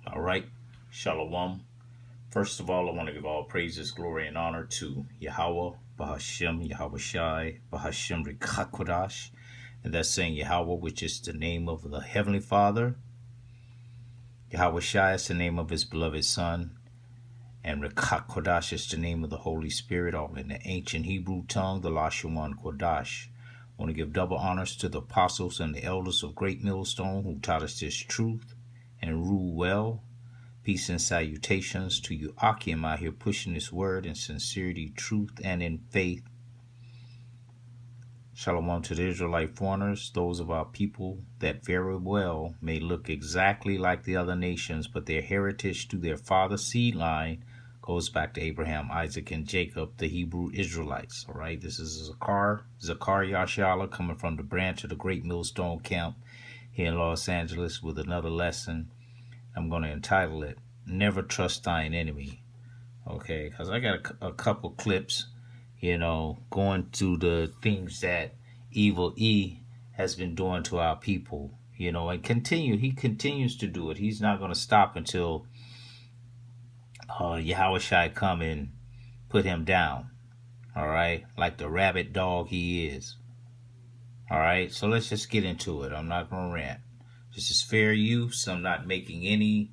All right, Shalom. First of all, I want to give all praises, glory, and honor to YAHAWAH, Bahashem, Yahawashi, Bahashem Rawchaa Qadash. And that's saying YAHAWAH, which is the name of the Heavenly Father. Yahawashi is the name of his beloved Son. And Rawchaa Qadash is the name of the Holy Spirit, all in the ancient Hebrew tongue, the Rawchaa Qadash. I want to give double honors to the apostles and the elders of Great Millstone who taught us this truth and rule well. Peace and salutations to you, Akim, out here pushing this word in sincerity, truth, and in faith. Shalom to the Israelite foreigners, those of our people that very well may look exactly like the other nations, but their heritage through their father's seed line goes back to Abraham, Isaac, and Jacob, the Hebrew Israelites. All right, this is Zakar Yashala coming from the branch of the Great Millstone Camp here in Los Angeles with another lesson. I'm going to entitle it, Never Trust Thine Enemy. Okay, because I got a couple clips, going through the things that Evil E has been doing to our people, and he continues to do it. He's not going to stop until Yahawashi come and put him down, all right, like the rabid dog he is. All right, so let's just get into it. I'm not going to rant. This is fair use. I'm not making any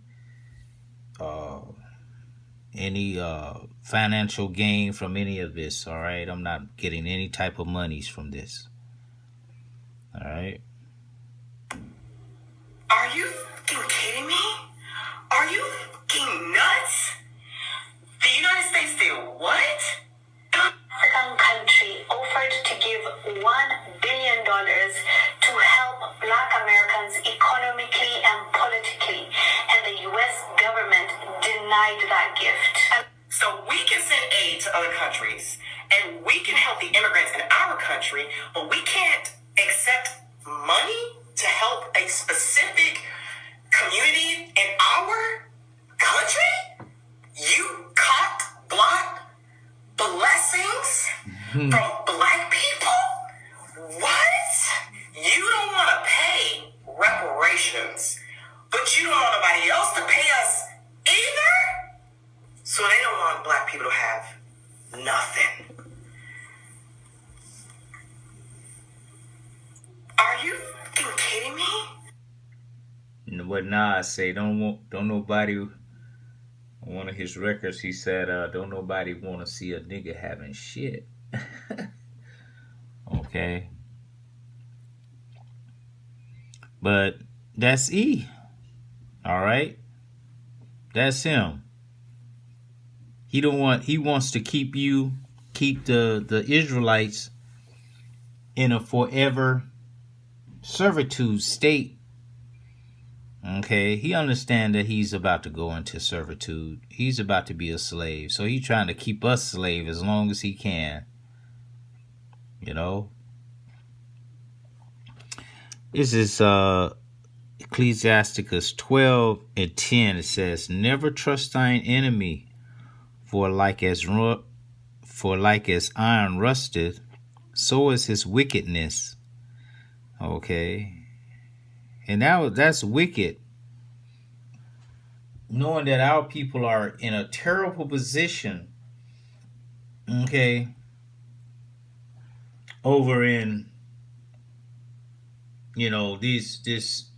financial gain from any of this, all right? I'm not getting any type of monies from this, all right? Are you fucking kidding me? Are you fucking nuts? The United States did what? African country offered to give $1 billion to help Black Americans economically and politically, and the U.S. government denied that gift. So we can send aid to other countries, and we can help the immigrants in our country, but we can't accept money to help a specific community in our country? You cock block blessings from Black people? What? You don't want to pay reparations, but you don't want nobody else to pay us either? So they don't want Black people to have nothing. Are you fucking kidding me? What Nas say, don't nobody, on one of his records, he said, don't nobody want to see a nigga having shit. Okay. But that's E. All right. That's him. He wants to keep the Israelites in a forever servitude state. Okay, he understands that he's about to go into servitude. He's about to be a slave. So he's trying to keep us slave as long as he can. This is Ecclesiasticus 12:10. It says, "Never trust thine enemy, for like as iron rusteth, so is his wickedness." Okay. And that's wicked. Knowing that our people are in a terrible position, okay, over in, this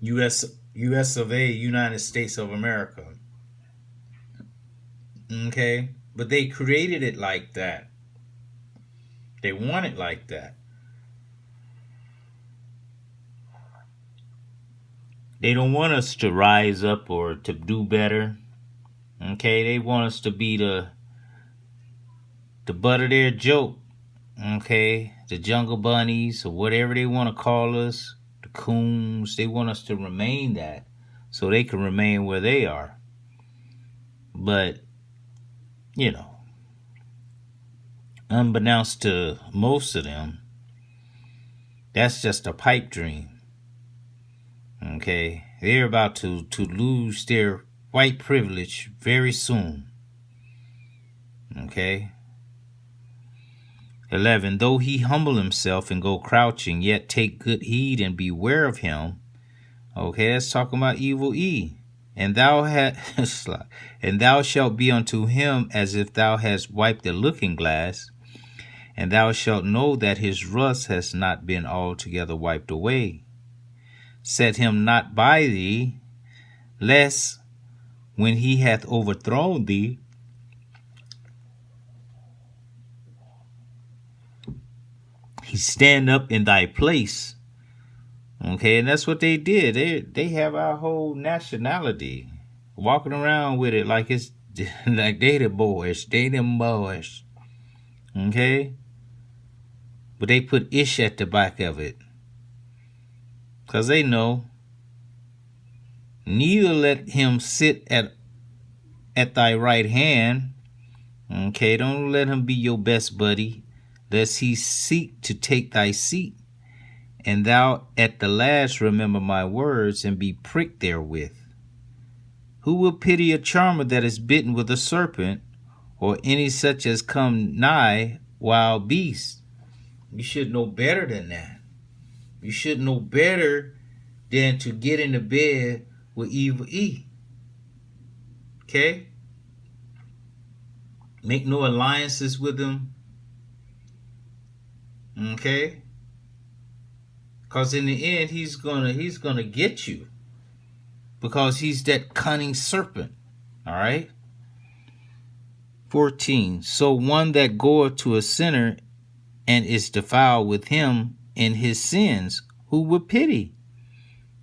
US of A, United States of America. Okay? But they created it like that. They want it like that. They don't want us to rise up or to do better. Okay, they want us to be the butt of their joke. Okay, the jungle bunnies or whatever they want to call us, the coons. They want us to remain that so they can remain where they are. But, unbeknownst to most of them, that's just a pipe dream. Okay, they're about to lose their white privilege very soon. Okay. 11, though he humble himself and go crouching, yet take good heed and beware of him. Okay, that's talking about evil E. And thou and thou shalt be unto him as if thou hast wiped a looking glass, and thou shalt know that his rust has not been altogether wiped away. Set him not by thee, lest when he hath overthrown thee, he stand up in thy place. Okay, and that's what they did. They have our whole nationality walking around with it like it's like they the boys, they them boys. Okay, but they put ish at the back of it, cause they know. Neither let him sit at thy right hand. Okay, don't let him be your best buddy, lest he seek to take thy seat. And thou at the last remember my words, and be pricked therewith. Who will pity a charmer that is bitten with a serpent, or any such as come nigh wild beasts? You should know better than that. You should know better than to get into bed with evil E. Okay? Make no alliances with him. Okay? Because in the end, he's gonna get you. Because he's that cunning serpent. All right? 14. So one that goeth to a sinner and is defiled with him in his sins, who would pity?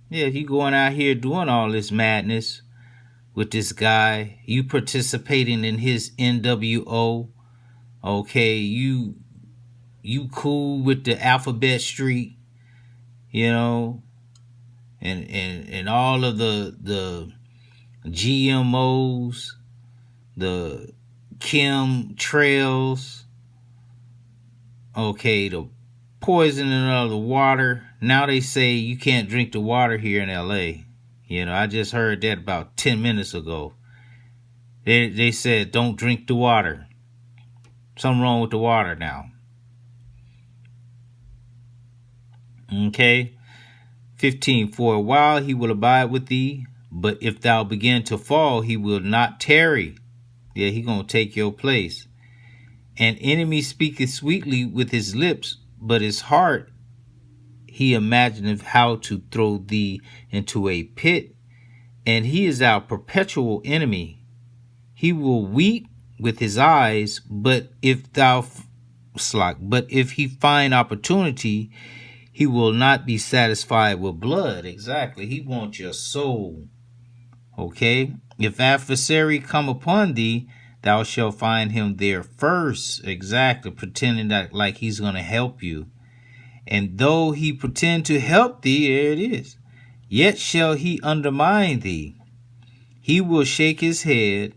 Yeah, you going out here doing all this madness with this guy. You participating in his NWO. Okay, you cool with the Alphabet Street. You know, and all of the GMOs, the chemtrails, okay, the poisoning of the water. Now they say you can't drink the water here in LA. You know, I just heard that about 10 minutes ago. They said don't drink the water. Something wrong with the water now. Okay. 15. For a while he will abide with thee, but if thou begin to fall, he will not tarry. Yeah, he gonna take your place. An enemy speaketh sweetly with his lips, but his heart he imagineth how to throw thee into a pit, and he is our perpetual enemy. He will weep with his eyes, but if he find opportunity, he will not be satisfied with blood. Exactly. He wants your soul. Okay? If adversary come upon thee, thou shalt find him there first. Exactly. Pretending that like he's going to help you. And though he pretend to help thee, there it is, yet shall he undermine thee. He will shake his head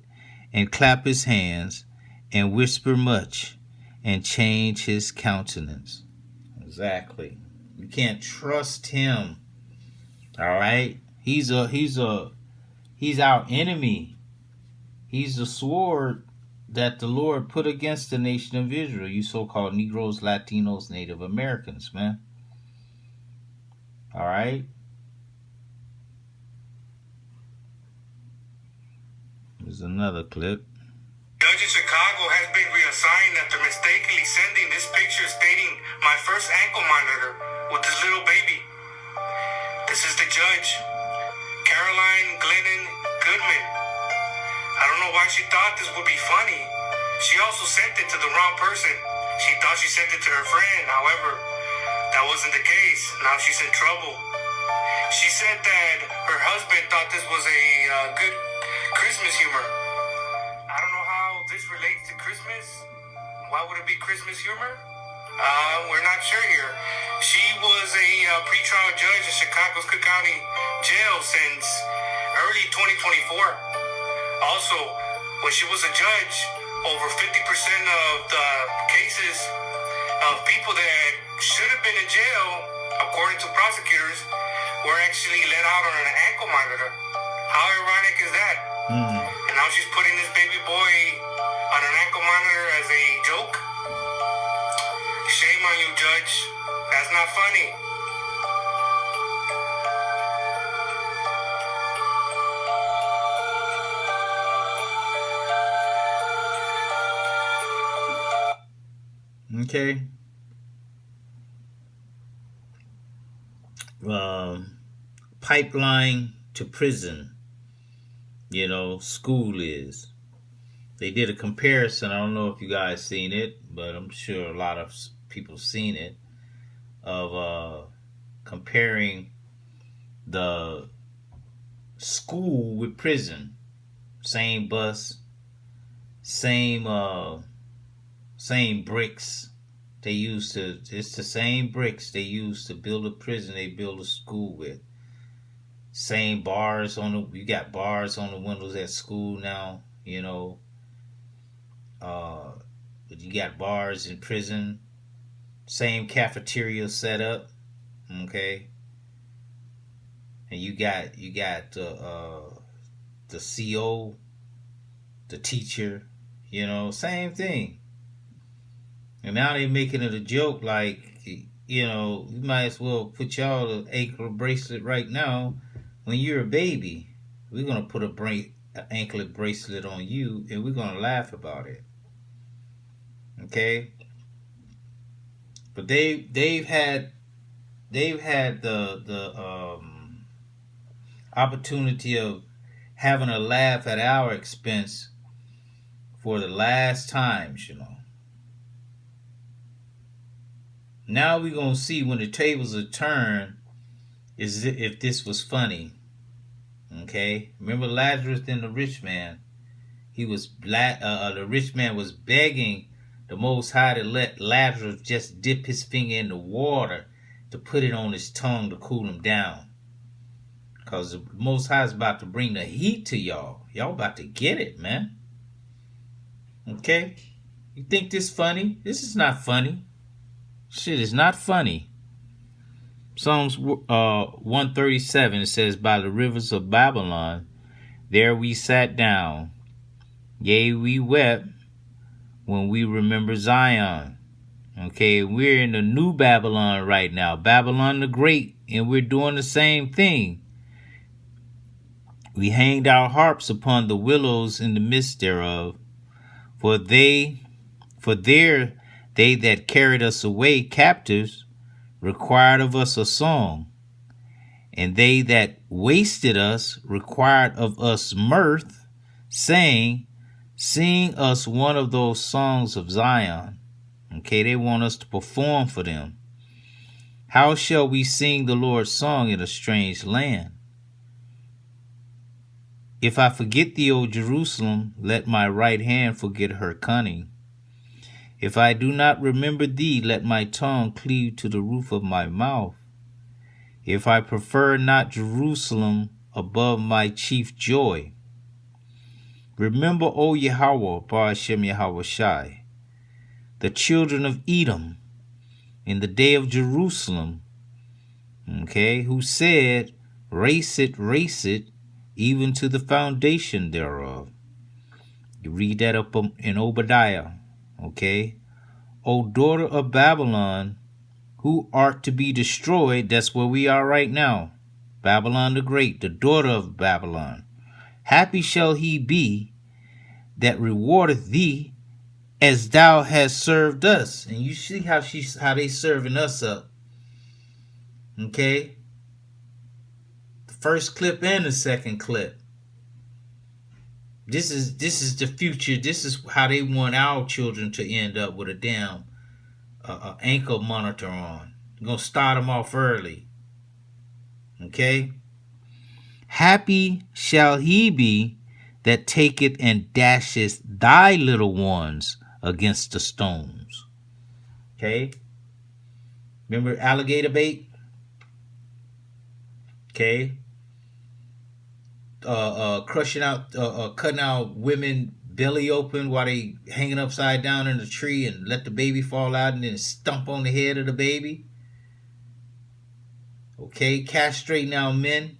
and clap his hands and whisper much and change his countenance. Exactly. You can't trust him. All right? He's our enemy. He's the sword that the Lord put against the nation of Israel. You so-called Negroes, Latinos, Native Americans, man. All right? Here's another clip. Judge in Chicago has been reassigned after mistakenly sending this picture stating my first ankle monitor with this little baby. This is the judge, Caroline Glennon Goodman. I don't know why she thought this would be funny. She also sent it to the wrong person. She thought she sent it to her friend. However, that wasn't the case. Now she's in trouble. She said that her husband thought this was a good Christmas humor. I don't know how this relates to Christmas. Why would it be Christmas humor? We're not sure here. She was a pretrial judge in Chicago's Cook County Jail since early 2024. Also, when she was a judge, over 50% of the cases of people that should have been in jail, according to prosecutors, were actually let out on an ankle monitor. How ironic is that? And now she's putting this baby boy on an ankle monitor as a joke? Shame on you, Judge. That's not funny. Okay. Pipeline to prison, school is. They did a comparison. I don't know if you guys seen it, but I'm sure a lot of people seen it, of comparing the school with prison. Same bus, same same bricks they used to. It's the same bricks they used to build a prison. They build a school with. Same bars on the. You got bars on the windows at school now. But you got bars in prison. Same cafeteria setup. Okay. And you got the CO, the teacher. Same thing. And now they making it a joke like, you might as well put y'all an ankle bracelet right now when you're a baby. We're going to put an anklet bracelet on you and we're going to laugh about it. Okay? But they've had the opportunity of having a laugh at our expense for the last times, Now we're going to see when the tables are turned if this was funny. Okay? Remember Lazarus and the rich man? The rich man was begging the Most High to let Lazarus just dip his finger in the water to put it on his tongue to cool him down. Because the Most High is about to bring the heat to y'all. Y'all about to get it, man. Okay? You think this funny? This is not funny. Shit is not funny. Psalms 137, it says, by the rivers of Babylon, there we sat down. Yea, we wept when we remember Zion. Okay, we're in the new Babylon right now, Babylon the Great, and we're doing the same thing. We hanged our harps upon the willows in the midst thereof, for there they that carried us away captives required of us a song, and they that wasted us required of us mirth, saying, sing us one of those songs of Zion. Okay, they want us to perform for them. How shall we sing the Lord's song in a strange land? If I forget thee, O Jerusalem, let my right hand forget her cunning. If I do not remember thee, let my tongue cleave to the roof of my mouth. If I prefer not Jerusalem above my chief joy. Remember, O Yahawah, Ba'ashem Yahawashi, the children of Edom, in the day of Jerusalem, okay, who said, race it, even to the foundation thereof. You read that up in Obadiah, okay? O daughter of Babylon, who art to be destroyed, that's where we are right now. Babylon the Great, the daughter of Babylon. Happy shall he be that rewardeth thee as thou hast served us. And you see how they serving us up. Okay? The first clip and the second clip. This is the future. This is how they want our children to end up, with a damn ankle monitor on. They're going to start them off early. Okay? Happy shall he be that taketh and dasheth thy little ones against the stones. Okay? Remember alligator bait? Okay? Cutting out women belly open while they hanging upside down in the tree and let the baby fall out and then stomp on the head of the baby. Okay? Castrating our men.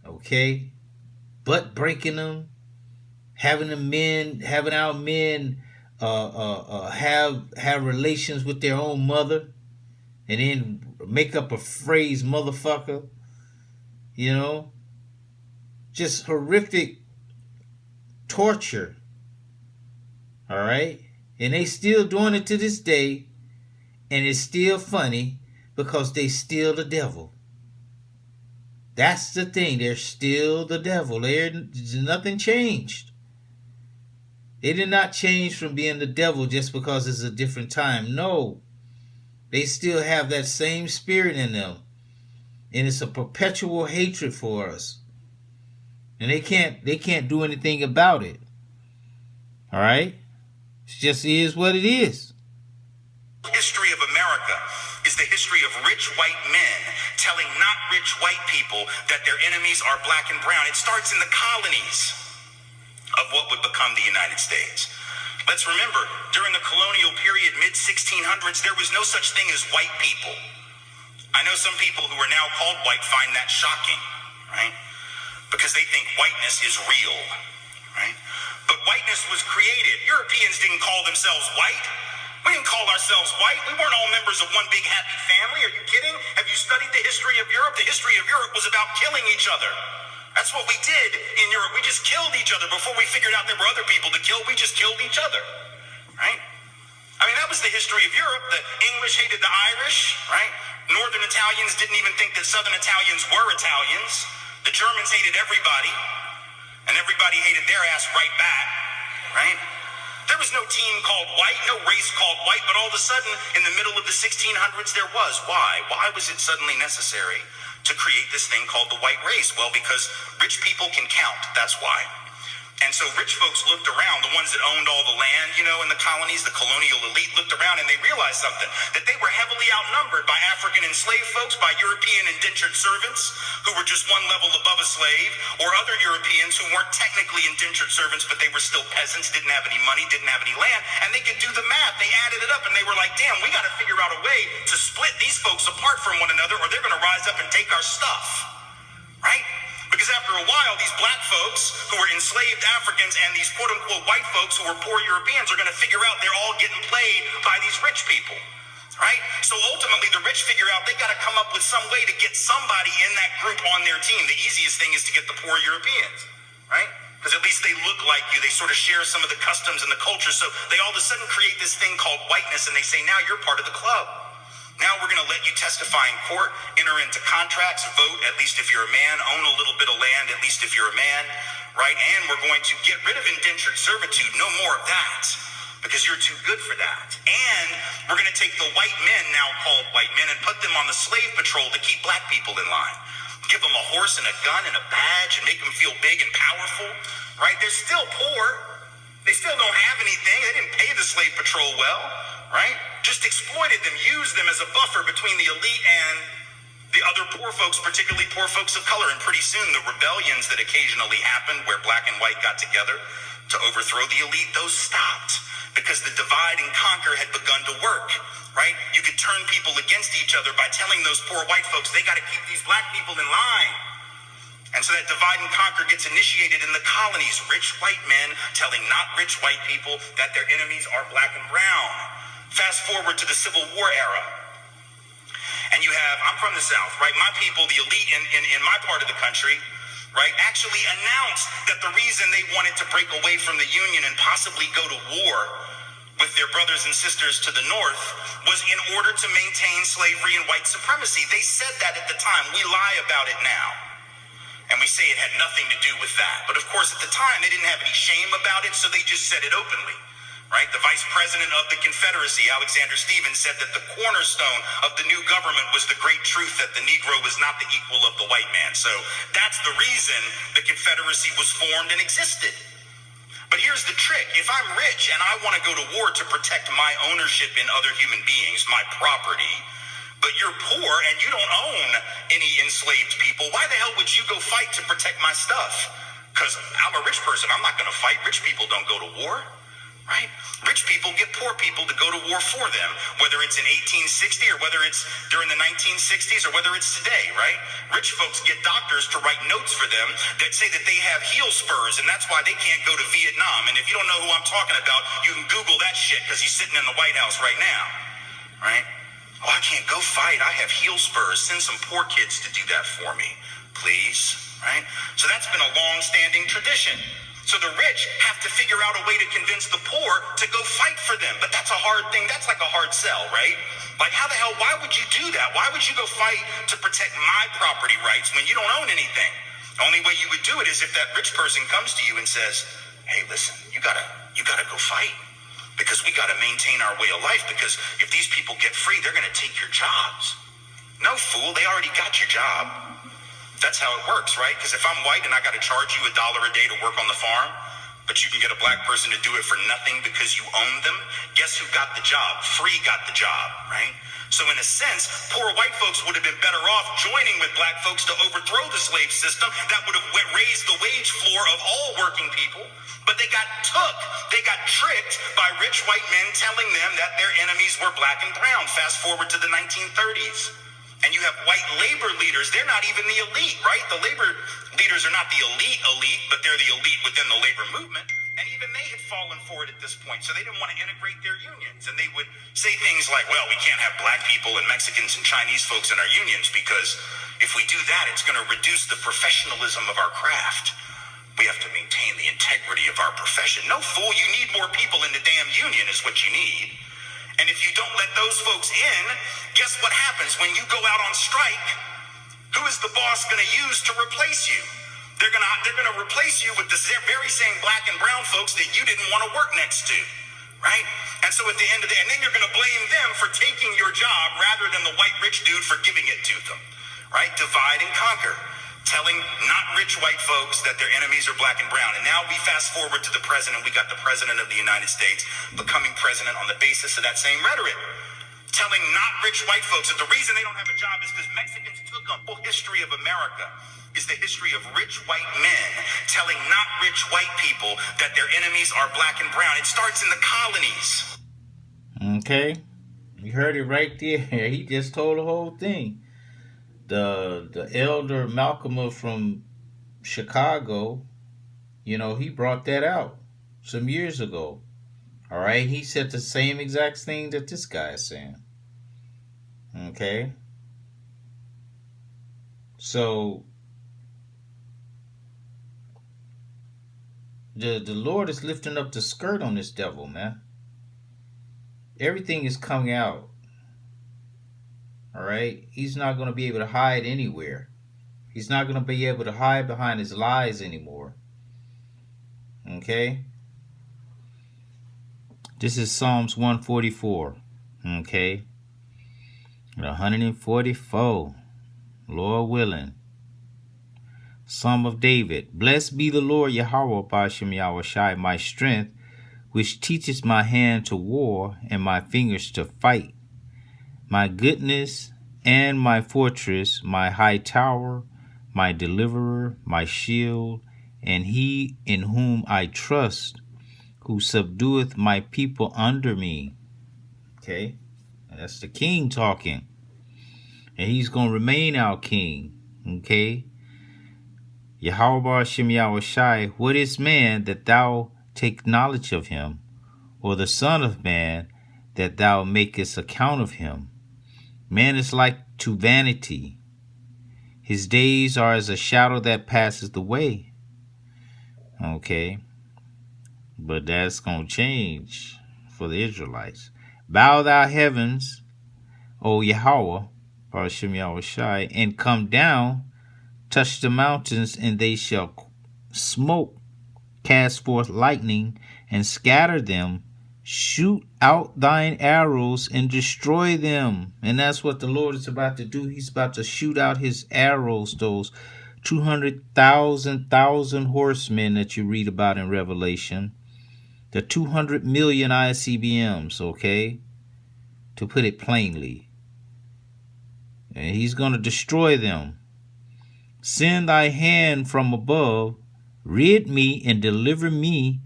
Okay? Butt breaking them. Having our men have relations with their own mother and then make up a phrase, motherfucker. Just horrific torture. All right? And they still doing it to this day. And it's still funny because they still the devil. That's the thing. They're still the devil. Nothing changed. They did not change from being the devil just because it's a different time. No. They still have that same spirit in them. And it's a perpetual hatred for us. And they can't do anything about it. All right? It just is what it is. History of America is the history of rich white men telling not rich white people that their enemies are black and brown. It starts in the colonies of what would become the United States. Let's remember, during the colonial period, mid-1600s, there was no such thing as white people. I know some people who are now called white find that shocking, right? Because they think whiteness is real, right? But whiteness was created. Europeans didn't call themselves white. We didn't call ourselves white. We weren't all members of one big happy family. Are you kidding? Have you studied the history of Europe? The history of Europe was about killing each other. That's what we did in Europe. We just killed each other before we figured out there were other people to kill. We just killed each other, right? I mean, that was the history of Europe. The English hated the Irish, right? Northern Italians didn't even think that Southern Italians were Italians. The Germans hated everybody, and everybody hated their ass right back, right? There was no team called white, no race called white, but all of a sudden, in the middle of the 1600s, there was. Why? Why was it suddenly necessary to create this thing called the white race? Well, because rich people can count. That's why. And so rich folks looked around, the ones that owned all the land, you know, in the colonies, the colonial elite looked around and they realized something, that they were heavily outnumbered by African enslaved folks, by European indentured servants who were just one level above a slave, or other Europeans who weren't technically indentured servants, but they were still peasants, didn't have any money, didn't have any land, and they could do the math. They added it up and they were like, damn, we got to figure out a way to split these folks apart from one another or they're going to rise up and take our stuff, right? Because after a while, these black folks who were enslaved Africans and these quote-unquote white folks who were poor Europeans are going to figure out they're all getting played by these rich people, right? So ultimately, the rich figure out they got to come up with some way to get somebody in that group on their team. The easiest thing is to get the poor Europeans, right? Because at least they look like you. They sort of share some of the customs and the culture. So they all of a sudden create this thing called whiteness, and they say, now you're part of the club. Now we're going to let you testify in court, enter into contracts, vote, at least if you're a man, own a little bit of land, at least if you're a man, right? And we're going to get rid of indentured servitude. No more of that, because you're too good for that. And we're going to take the white men, now called white men, and put them on the slave patrol to keep black people in line. Give them a horse and a gun and a badge and make them feel big and powerful, right? They're still poor. They still don't have anything. They didn't pay the slave patrol well, right? Just exploited them, used them as a buffer between the elite and the other poor folks, particularly poor folks of color. And pretty soon the rebellions that occasionally happened where black and white got together to overthrow the elite, those stopped because the divide and conquer had begun to work, right? You could turn people against each other by telling those poor white folks, they got to keep these black people in line. And so that divide and conquer gets initiated in the colonies. Rich white men telling not rich white people that their enemies are black and brown. Fast forward to the Civil War era. And you have, I'm from the South, right? My people, the elite in my part of the country, right, actually announced that the reason they wanted to break away from the Union and possibly go to war with their brothers and sisters to the north was in order to maintain slavery and white supremacy. They said that at the time. We lie about it now. And we say it had nothing to do with that. But of course, at the time, they didn't have any shame about it, so they just said it openly, right? The vice president of the Confederacy, Alexander Stephens, said that the cornerstone of the new government was the great truth that the Negro was not the equal of the white man. So that's the reason the Confederacy was formed and existed. But here's the trick. If I'm rich and I want to go to war to protect my ownership in other human beings, my property, but you're poor and you don't own any enslaved people, why the hell would you go fight to protect my stuff? Because I'm a rich person. I'm not going to fight. Rich people don't go to war, right? Rich people get poor people to go to war for them, whether it's in 1860 or whether it's during the 1960s or whether it's today, right? Rich folks get doctors to write notes for them that say that they have heel spurs and that's why they can't go to Vietnam. And if you don't know who I'm talking about, you can Google that shit because he's sitting in the White House right now, right? Oh, I can't go fight. I have heel spurs. Send some poor kids to do that for me, please, right? So that's been a long-standing tradition. So the rich have to figure out a way to convince the poor to go fight for them. But that's a hard thing. That's like a hard sell, right? Like, how the hell, why would you do that? Why would you go fight to protect my property rights when you don't own anything? The only way you would do it is if that rich person comes to you and says, hey, listen, you gotta go fight because we gotta maintain our way of life, because if these people get free, they're gonna take your jobs. No, fool, they already got your job. That's how it works, right? Because if I'm white and I got to charge you $1 a day to work on the farm, but you can get a black person to do it for nothing because you own them, guess who got the job? Free got the job, right? So in a sense, poor white folks would have been better off joining with black folks to overthrow the slave system that would have raised the wage floor of all working people. But they got tricked by rich white men telling them that their enemies were black and brown. Fast forward to the 1930s. And you have white labor leaders. They're not even the elite, right? The labor leaders are not the elite, but they're the elite within the labor movement. And even they had fallen for it at this point. So they didn't want to integrate their unions. And they would say things like, well, we can't have black people and Mexicans and Chinese folks in our unions because if we do that, it's going to reduce the professionalism of our craft. We have to maintain the integrity of our profession. No, fool, you need more people in the damn union is what you need. And if you don't let those folks in, guess what happens? When you go out on strike, who is the boss going to use to replace you? They're gonna replace you with the very same black and brown folks that you didn't want to work next to, right? And so at the end of the day, and then you're going to blame them for taking your job rather than the white rich dude for giving it to them, right? Divide and conquer. Telling not rich white folks that their enemies are black and brown. And now we fast forward to the president. We got the president of the United States becoming president on the basis of that same rhetoric. Telling not rich white folks that the reason they don't have a job is because Mexicans took a whole history of America. Is the history of rich white men telling not rich white people that their enemies are black and brown. It starts in the colonies. Okay. You heard it right there. He just told the whole thing. The elder Malcolm from Chicago, he brought that out some years ago. All right, he said the same exact thing that this guy is saying. Okay, so the Lord is lifting up the skirt on this devil, man. Everything is coming out. All right, he's not going to be able to hide anywhere. He's not going to be able to hide behind his lies anymore. Okay, this is Psalms 144. Okay, 144, Lord willing. Psalm of David. Blessed be the Lord YAHAWAH B'Shem Yahawashi, my strength, which teaches my hand to war and my fingers to fight. My goodness and my fortress, my high tower, my deliverer, my shield, and he in whom I trust, who subdueth my people under me. Okay, that's the king talking. And he's going to remain our king. Okay, YAHAWAH B'Shem Yahawashi, what is man that thou take knowledge of him, or the son of man that thou makest account of him? Man is like to vanity. His days are as a shadow that passes away. Okay. But that's going to change for the Israelites. Bow thou heavens, O YAHAWAH, B'Shem Yahawashi, and come down, touch the mountains, and they shall smoke, cast forth lightning, and scatter them. Shoot out thine arrows and destroy them. And that's what the Lord is about to do. He's about to shoot out his arrows, those 200,000 horsemen that you read about in Revelation. The 200 million ICBMs, okay? To put it plainly. And he's going to destroy them. Send thy hand from above, rid me and deliver me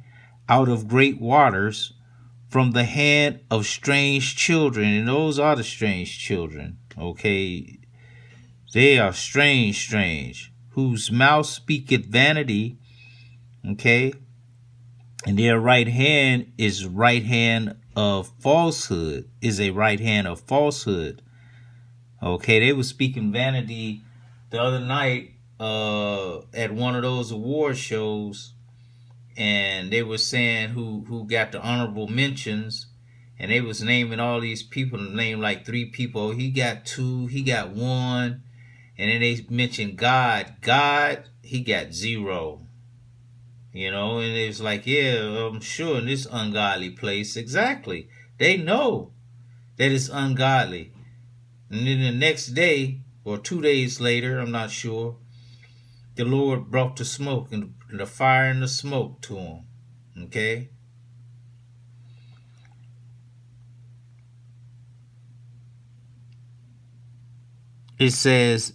out of great waters, from the hand of strange children. And those are the strange children, okay? They are strange, whose mouth speaketh vanity, okay? And their right hand is right hand of falsehood, Okay, they were speaking vanity the other night at one of those award shows, and they were saying who got the honorable mentions, and they was naming all these people, named like 3 people. He got 2, he got 1, and then they mentioned God. God, he got 0. You know, and it was like, yeah, I'm sure in this ungodly place, exactly. They know that it's ungodly. And then the next day, or 2 days later, I'm not sure, the Lord brought the smoke and the fire and the smoke to him. Okay? It says,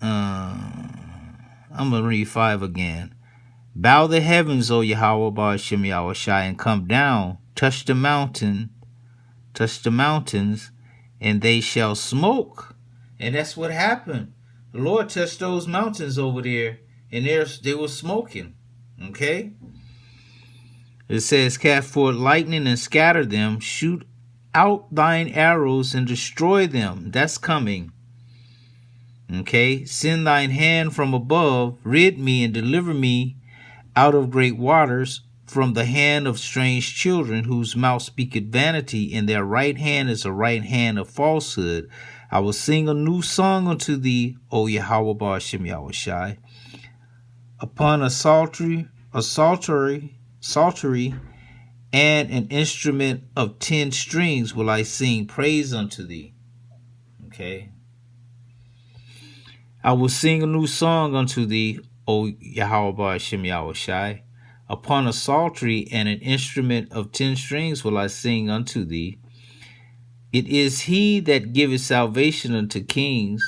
I'm going to read 5 again. Bow the heavens, O Yahawashi Yahawashi, and come down, touch the mountains, and they shall smoke. And that's what happened. The Lord touched those mountains over there, and they were smoking. Okay? It says, cast forth lightning and scatter them, shoot out thine arrows and destroy them. That's coming. Okay? Send thine hand from above, rid me and deliver me out of great waters, from the hand of strange children, whose mouth speaketh vanity, and their right hand is a right hand of falsehood. I will sing a new song unto thee, O Yahawah Ba'ashem Yahawashi. Upon a psaltery, and an instrument of 10 strings will I sing praise unto thee. Okay. I will sing a new song unto thee, O Yahawah Ba'ashem Yahawashi. Upon a psaltery and an instrument of 10 strings will I sing unto thee. It is he that giveth salvation unto kings,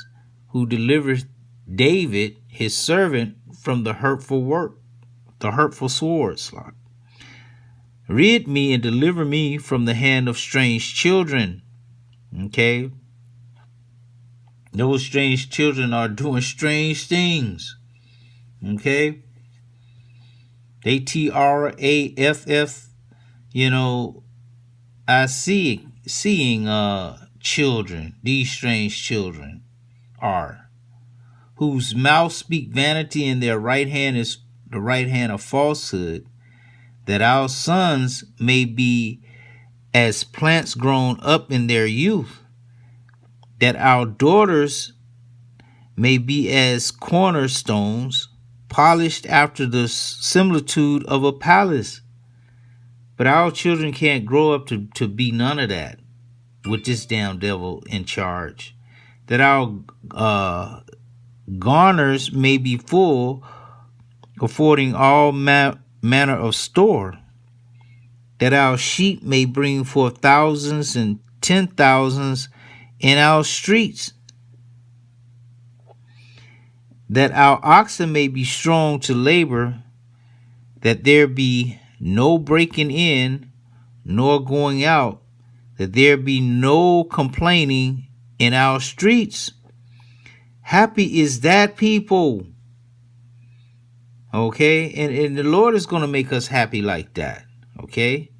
who delivereth David his servant from the hurtful swords. Rid me and deliver me from the hand of strange children. Okay? Those strange children are doing strange things. Okay? They TRAFF, I seeing children, these strange children are, whose mouth speak vanity, and their right hand is the right hand of falsehood, that our sons may be as plants grown up in their youth, that our daughters may be as cornerstones, polished after the similitude of a palace. But our children can't grow up to be none of that with this damn devil in charge. That our garners may be full, affording all manner of store. That our sheep may bring forth thousands and 10,000s in our streets. That our oxen may be strong to labor, that there be no breaking in, nor going out, that there be no complaining in our streets. Happy is that people. Okay? And the Lord is going to make us happy like that. Okay?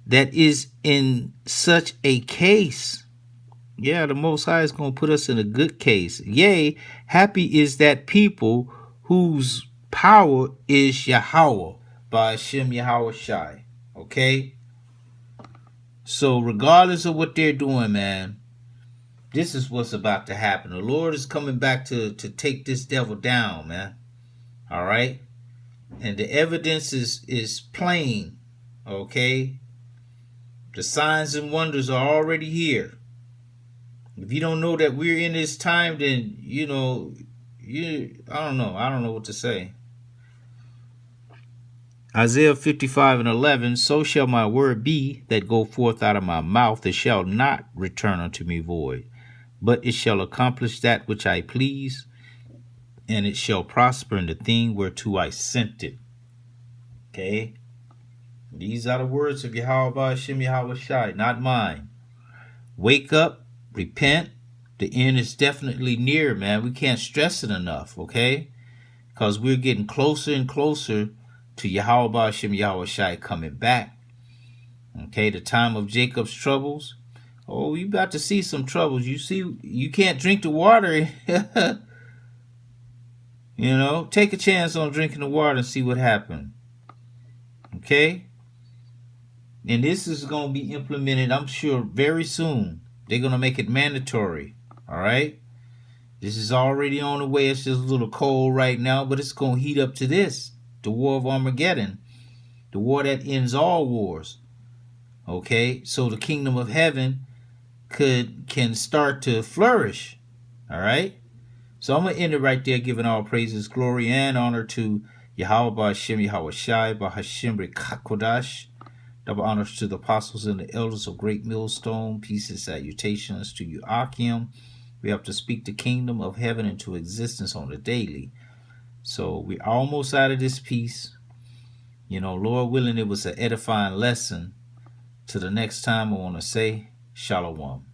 That is in such a case. Yeah, the Most High is going to put us in a good case. Yea, happy is that people whose power is Yahawashi Ba'ashem Yahawashi. Okay? So regardless of what they're doing, man, this is what's about to happen. The Lord is coming back to take this devil down, man. All right? And the evidence is plain. Okay? The signs and wonders are already here. If you don't know that we're in this time, then, I don't know. I don't know what to say. Isaiah 55:11, so shall my word be that go forth out of my mouth. It shall not return unto me void, but it shall accomplish that which I please, and it shall prosper in the thing whereto I sent it. Okay? These are the words of Yahawashi Ba'ashem Yahawashi, not mine. Wake up. Repent. The end is definitely near, man. We can't stress it enough, okay? Because we're getting closer and closer to Yahawashi Ba'ashem Yahawashi coming back. Okay, the time of Jacob's troubles. Oh, you about to see some troubles. You see, you can't drink the water. Take a chance on drinking the water and see what happens. Okay? And this is going to be implemented, I'm sure, very soon. They're going to make it mandatory. All right? This is already on the way. It's just a little cold right now, but it's going to heat up to this. The war of Armageddon. The war that ends all wars. Okay? So the kingdom of heaven can start to flourish. All right? So I'm going to end it right there, giving all praises, glory, and honor to Yahawah, Ba'Hashem, Yahawashi, Rawchaa Qadash. Double honors to the apostles and the elders of Great Millstone. Peace and salutations to you, Akim. We have to speak the kingdom of heaven into existence on the daily. So we're almost out of this piece. You know, Lord willing, it was an edifying lesson. Till the next time, I want to say, Shalom.